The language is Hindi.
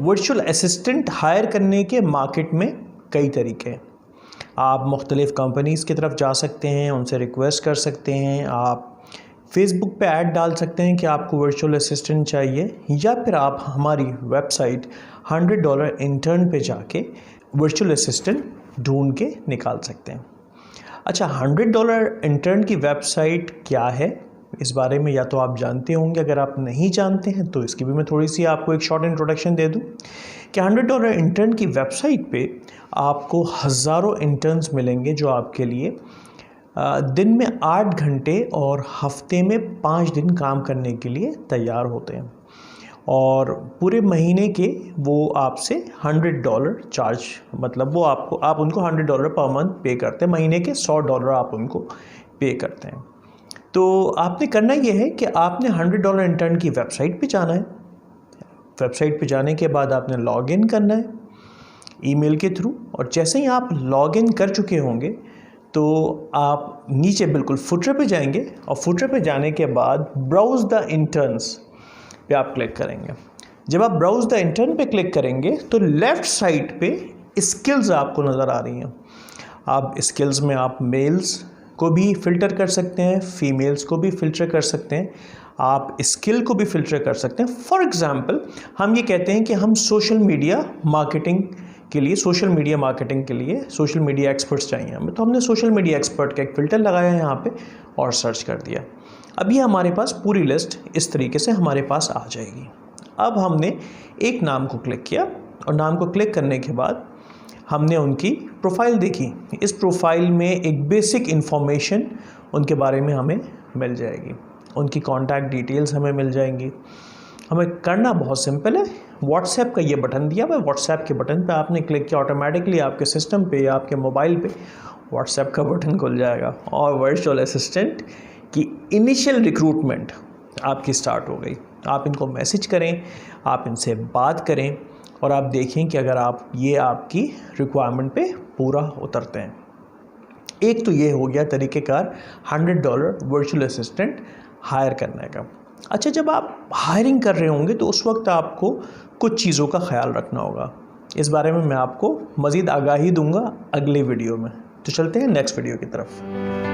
वर्चुअल असिस्टेंट हायर करने के मार्केट में कई तरीके हैं। आप मुख्तलिफ़ कंपनीज़ की तरफ जा सकते हैं, उनसे रिक्वेस्ट कर सकते हैं, आप फेसबुक पे ऐड डाल सकते हैं कि आपको वर्चुअल असिस्टेंट चाहिए, या फिर आप हमारी वेबसाइट $100 इंटर्न पे जाके वर्चुअल असिस्टेंट ढूंढ के निकाल सकते हैं। अच्छा, $100 इंटर्न की वेबसाइट क्या है, इस बारे में या तो आप जानते होंगे, अगर आप नहीं जानते हैं तो इसकी भी मैं थोड़ी सी आपको एक शॉर्ट इंट्रोडक्शन दे दूं कि $100 इंटर्न की वेबसाइट पे आपको हज़ारों इंटर्न्स मिलेंगे जो आपके लिए दिन में 8 घंटे और हफ्ते में 5 दिन काम करने के लिए तैयार होते हैं, और पूरे महीने के वो आपसे $100 चार्ज, मतलब वो आप उनको $100 पर मंथ पे करते हैं, महीने के $100 आप उनको पे करते हैं। तो आपने करना ये है कि आपने $100 इंटर्न की वेबसाइट पे जाना है। वेबसाइट पे जाने के बाद आपने लॉगिन करना है ईमेल के थ्रू, और जैसे ही आप लॉगिन कर चुके होंगे तो आप नीचे बिल्कुल फुटर पे जाएंगे, और फुटर पे जाने के बाद ब्राउज़ द इंटर्न्स पे आप क्लिक करेंगे। जब आप ब्राउज़ द इंटर्न पे क्लिक करेंगे तो लेफ़्ट साइड पे स्किल्स आपको नज़र आ रही हैं। आप स्किल्स में आप मेल्स को भी फ़िल्टर कर सकते हैं, फीमेल्स को भी फ़िल्टर कर सकते हैं, आप स्किल को भी फ़िल्टर कर सकते हैं। फॉर एग्ज़ाम्पल हम ये कहते हैं कि हम सोशल मीडिया मार्केटिंग के लिए सोशल मीडिया एक्सपर्ट्स चाहिए हमें, तो हमने सोशल मीडिया एक्सपर्ट का एक फ़िल्टर लगाया है यहाँ पे और सर्च कर दिया। अब ये हमारे पास पूरी लिस्ट इस तरीके से हमारे पास आ जाएगी। अब हमने एक नाम को क्लिक किया, और नाम को क्लिक करने के बाद हमने उनकी प्रोफाइल देखी। इस प्रोफाइल में एक बेसिक इन्फॉर्मेशन उनके बारे में हमें मिल जाएगी, उनकी कॉन्टैक्ट डिटेल्स हमें मिल जाएंगी। हमें करना बहुत सिंपल है, व्हाट्सएप का ये बटन दिया हुआ है, व्हाट्सएप के बटन पे आपने क्लिक किया, ऑटोमेटिकली आपके सिस्टम पे या आपके मोबाइल पे व्हाट्सएप का बटन खुल जाएगा, और वर्चुअल असिस्टेंट की इनिशियल रिक्रूटमेंट आपकी स्टार्ट हो गई। आप इनको मैसेज करें, आप इनसे बात करें, और आप देखें कि अगर आप ये आपकी रिक्वायरमेंट पे पूरा उतरते हैं। एक तो ये हो गया तरीक़ेकार $100 वर्चुअल असिस्टेंट हायर करने का। अच्छा, जब आप हायरिंग कर रहे होंगे तो उस वक्त आपको कुछ चीज़ों का ख्याल रखना होगा। इस बारे में मैं आपको मज़ीद आगाही दूंगा अगले वीडियो में। तो चलते हैं नेक्स्ट वीडियो की तरफ।